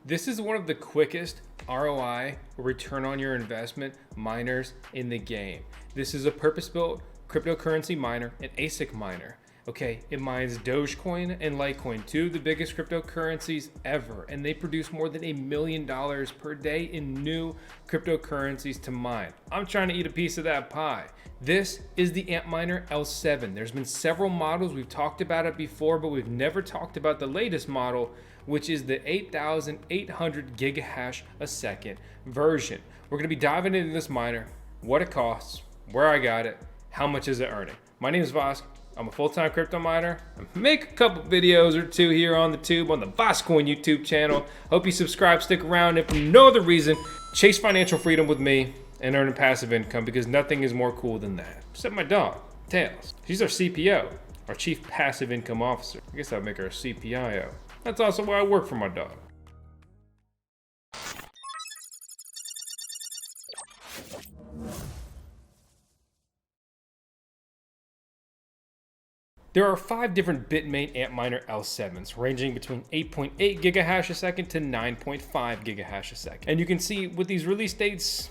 This is one of the quickest ROI, or return on your investment, miners in the game. This is a purpose-built cryptocurrency miner, an ASIC miner. Okay, it mines Dogecoin and Litecoin, two of the biggest cryptocurrencies ever, and they produce more than $1 million per day in new cryptocurrencies to mine. I'm trying to eat a piece of that pie. This is the Antminer L7. There's been several models. We've talked about it before, but we've never talked about the latest model, which is the 8,800 gigahash a second version. We're gonna be diving into this miner, what it costs, where I got it, how much is it earning. My name is Vosk. I'm a full-time crypto miner. I make a couple videos or two here on the tube, on the VoskCoin YouTube channel. Hope you subscribe, stick around, and for no other reason, chase financial freedom with me and earn a passive income, because nothing is more cool than that. Except my dog, Tails. She's our CPO, our Chief Passive Income Officer. I guess I'd make her a CPIO. That's also why I work for my dog. There are 5 different Bitmain Antminer L7s, ranging between 8.8 gigahash a second to 9.5 gigahash a second. And you can see with these release dates,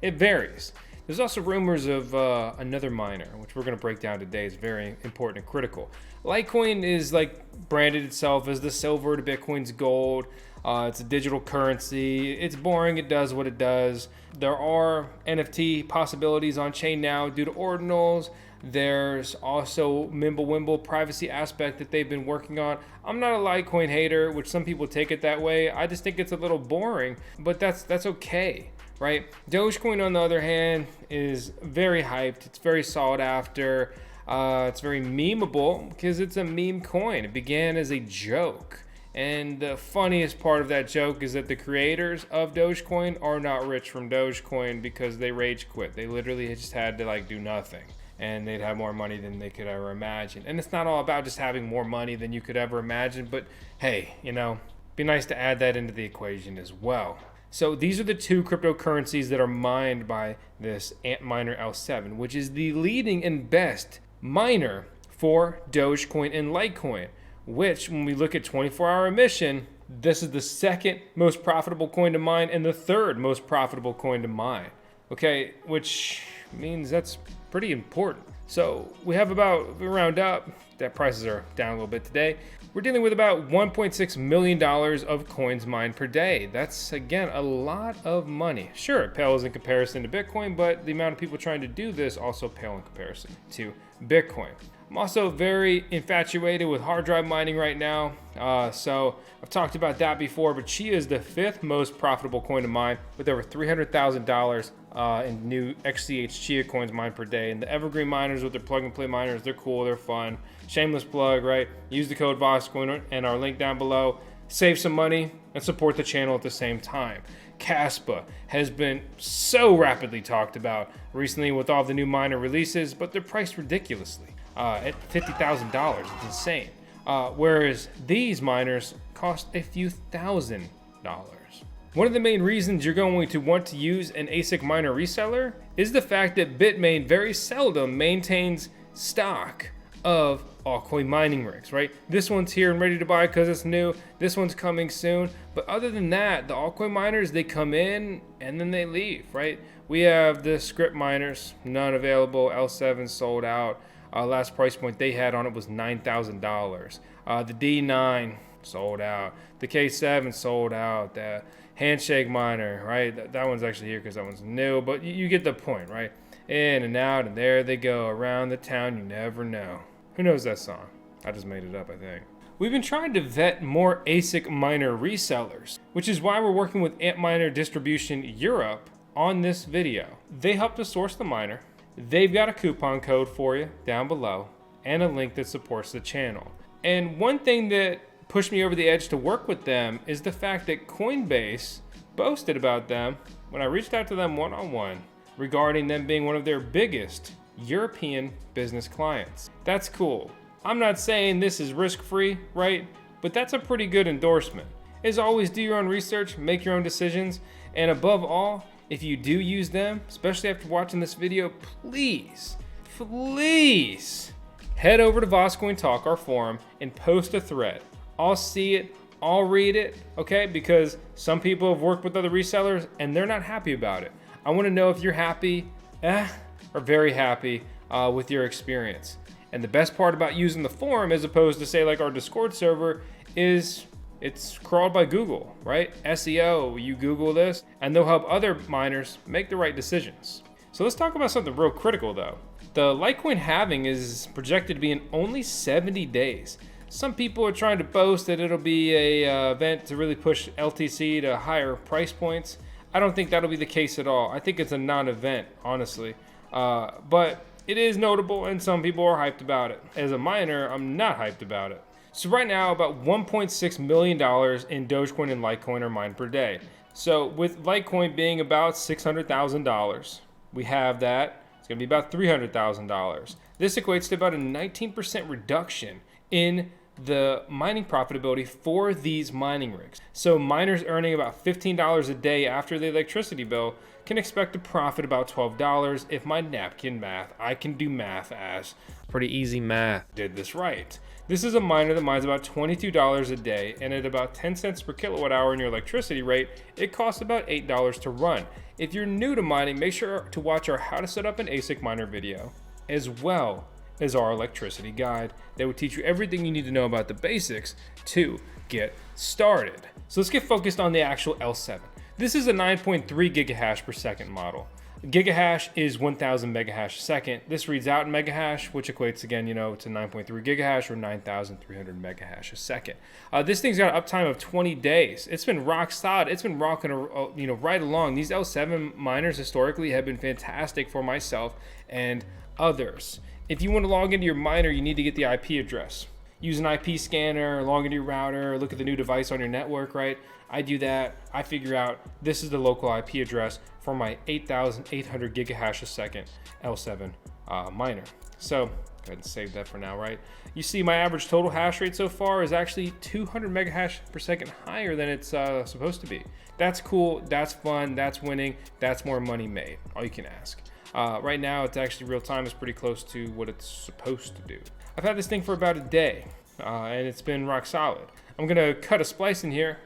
it varies. There's also rumors of another miner, which we're gonna break down today. Is very important and critical. Litecoin is like branded itself as the silver to Bitcoin's gold. It's a digital currency. It's boring, it does what it does. There are NFT possibilities on chain now due to ordinals. There's also Mimblewimble privacy aspect that they've been working on. I'm not a Litecoin hater, which some people take it that way. I just think it's a little boring, but that's okay, right? Dogecoin, on the other hand, is very hyped. It's very sought after. It's very memeable because it's a meme coin. It began as a joke. And the funniest part of that joke is that the creators of Dogecoin are not rich from Dogecoin because they rage quit. They literally just had to do nothing, and they'd have more money than they could ever imagine. And it's not all about just having more money than you could ever imagine, but hey, be nice to add that into the equation as well. So these are the 2 cryptocurrencies that are mined by this Antminer L7, which is the leading and best miner for Dogecoin and Litecoin, which when we look at 24-hour emission, this is the 2nd most profitable coin to mine and the 3rd most profitable coin to mine. Okay, which means that's pretty important. So we have about, if we round up, that prices are down a little bit today. We're dealing with about $1.6 million of coins mined per day. That's, again, a lot of money. Sure, it pales in comparison to Bitcoin, but the amount of people trying to do this also pale in comparison to Bitcoin. I'm also very infatuated with hard drive mining right now. So I've talked about that before, but Chia is the 5th most profitable coin to mine, with over $300,000 in new XCH Chia coins mined per day. And the evergreen miners with their plug and play miners, they're cool, they're fun. Shameless plug, right? Use the code VoskCoin and our link down below. Save some money and support the channel at the same time. Caspa has been so rapidly talked about recently with all the new miner releases, but they're priced ridiculously. At $50,000, it's insane. Whereas these miners cost a few $1,000s. One of the main reasons you're going to want to use an ASIC miner reseller is the fact that Bitmain very seldom maintains stock of altcoin mining rigs, right? This one's here and ready to buy because it's new. This one's coming soon. But other than that, the altcoin miners, they come in and then they leave, right? We have the scrypt miners, none available. L7 sold out. Last price point they had on it was $9,000. The D9 sold out. The K7 sold out. The handshake miner, right? That one's actually here because that one's new, but you get the point, right? In and out, and there they go around the town. You never know. Who knows that song? I just made it up, I think. We've been trying to vet more ASIC miner resellers, which is why we're working with Antminer Distribution Europe on this video. They helped us source the miner. They've got a coupon code for you down below and a link that supports the channel. And one thing that pushed me over the edge to work with them is the fact that Coinbase boasted about them when I reached out to them one-on-one regarding them being one of their biggest European business clients. That's cool. I'm not saying this is risk-free, right? But that's a pretty good endorsement. As always, do your own research, make your own decisions, and above all, if you do use them, especially after watching this video, please head over to VoskCoin Talk, our forum, and post a thread. I'll see it, I'll read it, okay? Because some people have worked with other resellers and they're not happy about it. I want to know if you're happy or very happy with your experience. And the best part about using the forum, as opposed to say like our Discord server, is it's crawled by Google, right? SEO, you Google this, and they'll help other miners make the right decisions. So let's talk about something real critical though. The Litcoin Halving is projected to be in only 70 days. Some people are trying to boast that it'll be a event to really push LTC to higher price points. I don't think that'll be the case at all. I think it's a non-event, honestly. But it is notable and some people are hyped about it. As a miner, I'm not hyped about it. So right now, about $1.6 million in Dogecoin and Litecoin are mined per day. So with Litecoin being about $600,000, we have that. It's gonna be about $300,000. This equates to about a 19% reduction in the mining profitability for these mining rigs. So miners earning about $15 a day after the electricity bill can expect to profit about $12 if my napkin math, I can do math as pretty easy math, did this right. This is a miner that mines about $22 a day, and at about 10 cents per kilowatt hour in your electricity rate, it costs about $8 to run. If you're new to mining, make sure to watch our how to set up an ASIC miner video, as well as our electricity guide that will teach you everything you need to know about the basics to get started. So let's get focused on the actual L7. This is a 9.3 gigahash per second model. Gigahash is 1000 megahash a second. This reads out in megahash, which equates again, to 9.3 gigahash or 9,300 megahash a second. This thing's got an uptime of 20 days. It's been rock solid. It's been rocking, right along. These L7 miners historically have been fantastic for myself and others. If you want to log into your miner, you need to get the IP address. Use an IP scanner, log into your router, look at the new device on your network, right? I do that. I figure out this is the local IP address for my 8,800 gigahash a second L7 miner. So go ahead and save that for now, right? You see my average total hash rate so far is actually 200 megahash per second higher than it's supposed to be. That's cool, that's fun, that's winning, that's more money made, all you can ask. Right now, it's actually real time. It's pretty close to what it's supposed to do. I've had this thing for about a day, and it's been rock solid. I'm gonna cut a splice in here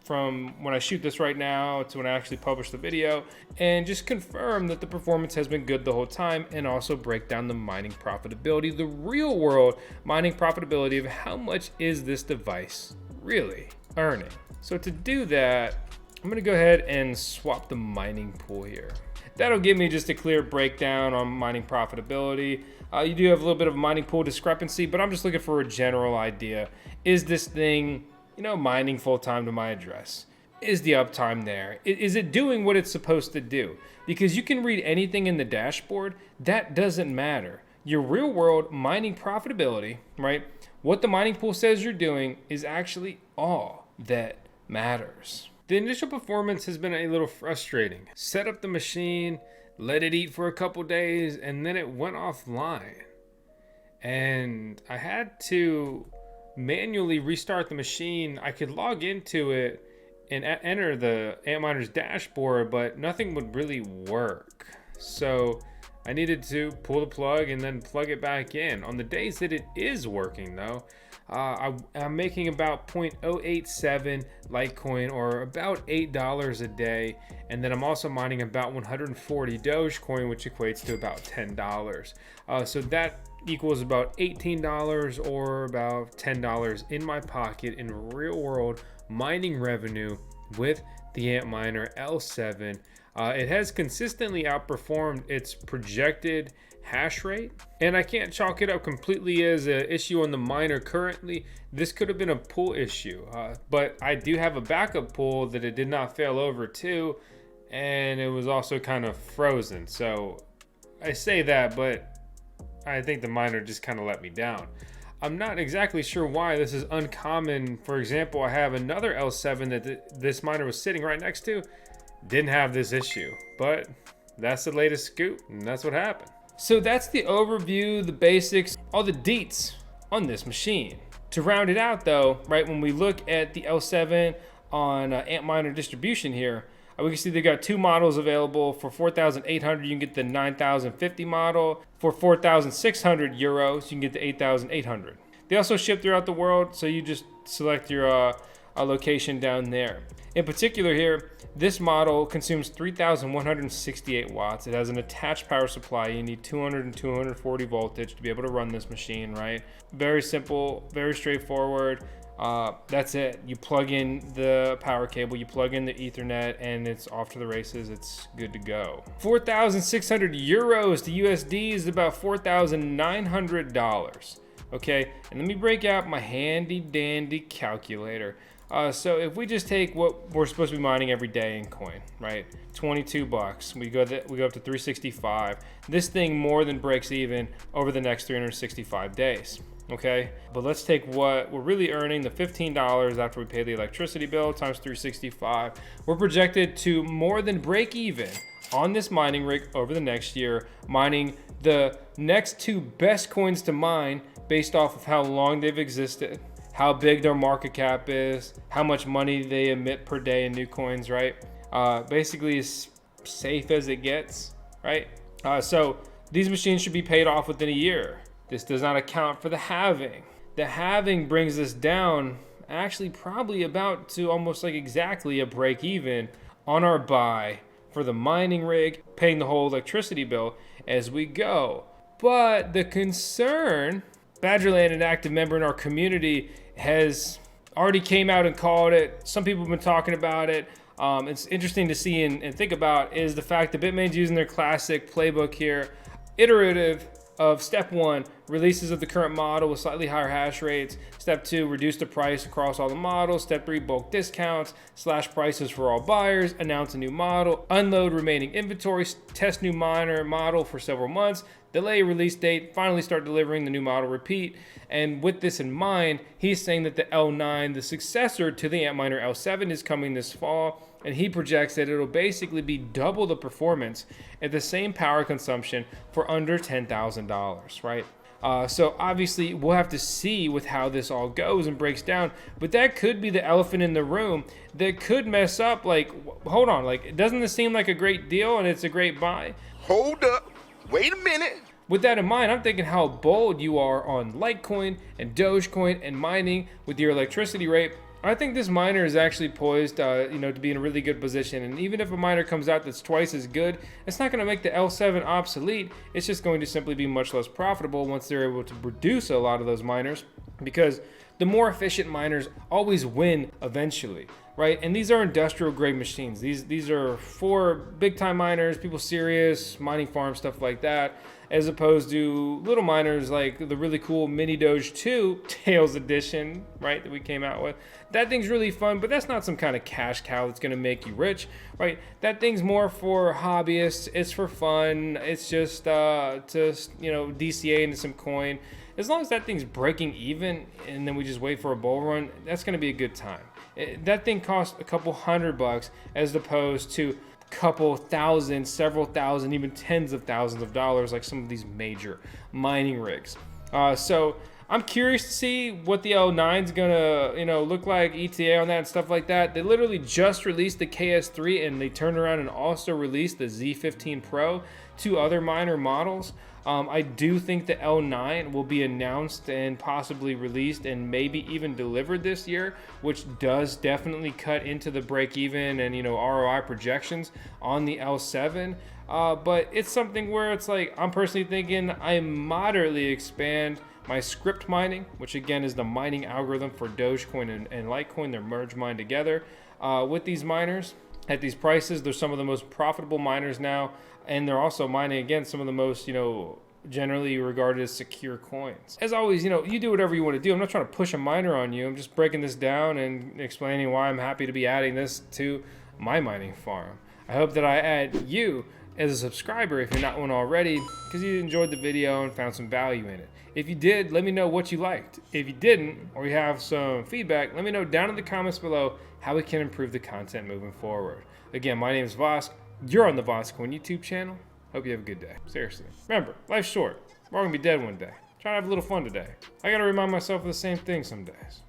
from when I shoot this right now to when I actually publish the video, and just confirm that the performance has been good the whole time, and also break down the mining profitability, the real world mining profitability of how much is this device really earning. So to do that, I'm gonna go ahead and swap the mining pool here. That'll give me just a clear breakdown on mining profitability. You do have a little bit of mining pool discrepancy, but I'm just looking for a general idea. Is this thing, mining full time to my address? Is the uptime there? Is it doing what it's supposed to do? Because you can read anything in the dashboard, that doesn't matter. Your real world mining profitability, right? What the mining pool says you're doing is actually all that matters. The initial performance has been a little frustrating. Set up the machine, let it eat for a couple days, and then it went offline. And I had to manually restart the machine. I could log into it and enter the Antminer's dashboard, but nothing would really work. So I needed to pull the plug and then plug it back in. On the days that it is working though, I'm making about 0.087 Litecoin, or about $8 a day, and then I'm also mining about 140 Dogecoin, which equates to about $10. So that equals about $18 or about $10 in my pocket in real world mining revenue with the Antminer L7. It has consistently outperformed its projected hash rate, and I can't chalk it up completely as an issue on the miner currently. This could have been a pool issue, but I do have a backup pool that it did not fail over to, and it was also kind of frozen. So I say that, but I think the miner just kind of let me down. I'm not exactly sure why. This is uncommon. For example, I have another L7 that this miner was sitting right next to, didn't have this issue, but that's the latest scoop, and that's what happened. So that's the overview, the basics, all the deets on this machine. To round it out though, right, when we look at the L7 on Antminer distribution here, we can see they got two models available. For 4,800, you can get the 9,050 model. For 4,600 euros, you can get the 8,800. They also ship throughout the world, so you just select your location down there. In particular here, this model consumes 3,168 watts. It has an attached power supply. You need 200 and 240 voltage to be able to run this machine, right? Very simple, very straightforward. That's it. You plug in the power cable, you plug in the Ethernet, and it's off to the races. It's good to go. 4,600 euros to USD is about $4,900. Okay, and let me break out my handy dandy calculator. So if we just take what we're supposed to be mining every day in coin, right? 22 bucks. We go up to 365. This thing more than breaks even over the next 365 days. Okay, but let's take what we're really earning, the $15 after we pay the electricity bill times 365. We're projected to more than break even on this mining rig over the next year, mining the next 2 best coins to mine based off of how long they've existed, how big their market cap is, how much money they emit per day in new coins, right? Basically as safe as it gets, right? So these machines should be paid off within a year. This does not account for the halving. The halving brings this down actually probably about to almost like exactly a break even on our buy for the mining rig, paying the whole electricity bill as we go. But the concern, Badgerland, an active member in our community, has already came out and called it. Some people have been talking about it. It's interesting to see and think about is the fact that Bitmain's using their classic playbook here, iterative of step 1, releases of the current model with slightly higher hash rates. Step 2, reduce the price across all the models. Step 3, bulk discounts, slash prices for all buyers, announce a new model, unload remaining inventory, test new miner model for several months, delay release date, finally start delivering the new model, repeat. And with this in mind, he's saying that the L9, the successor to the Antminer L7, is coming this fall. And he projects that it'll basically be double the performance at the same power consumption for under $10,000, right? So obviously we'll have to see with how this all goes and breaks down, but that could be the elephant in the room that could mess up. Like, hold on, like, doesn't this seem like a great deal and it's a great buy? Hold up, wait a minute. With that in mind, I'm thinking how bold you are on Litecoin and Dogecoin and mining with your electricity rate. I think this miner is actually poised, to be in a really good position. And even if a miner comes out that's twice as good, it's not going to make the L7 obsolete. It's just going to simply be much less profitable once they're able to produce a lot of those miners, because the more efficient miners always win eventually, right? And these are industrial grade machines. These are for big time miners, people serious, mining farms, stuff like that, as opposed to little miners like the really cool Mini Doge 2 Tails Edition, right, that we came out with. That thing's really fun, but that's not some kind of cash cow that's gonna make you rich, right? That thing's more for hobbyists. It's for fun. It's just to DCA into some coin. As long as that thing's breaking even and then we just wait for a bull run, that's gonna be a good time. That thing costs a couple $100 as opposed to couple thousand, several thousand, even tens of thousands of dollars like some of these major mining rigs. So I'm curious to see what the L9 is gonna look like, ETA on that and stuff like that. They literally just released the KS3 and they turned around and also released the Z15 Pro, 2 other miner models. I do think the L9 will be announced and possibly released and maybe even delivered this year, which does definitely cut into the break even and ROI projections on the L7. But it's something where it's like, I'm personally thinking I moderately expand my scrypt mining, which again is the mining algorithm for Dogecoin and Litecoin. They're merge mined together with these miners. At these prices, they're some of the most profitable miners now, and they're also mining against some of the most, generally regarded as secure coins. As always, you do whatever you want to do. I'm not trying to push a miner on you. I'm just breaking this down and explaining why I'm happy to be adding this to my mining farm. I hope that I add you as a subscriber if you're not one already, because you enjoyed the video and found some value in it. If you did, let me know what you liked. If you didn't, or you have some feedback, let me know down in the comments below how we can improve the content moving forward. Again, my name is Vosk. You're on the VoskCoin YouTube channel. Hope you have a good day. Seriously. Remember, life's short. We're all gonna be dead one day. Try to have a little fun today. I gotta remind myself of the same thing some days.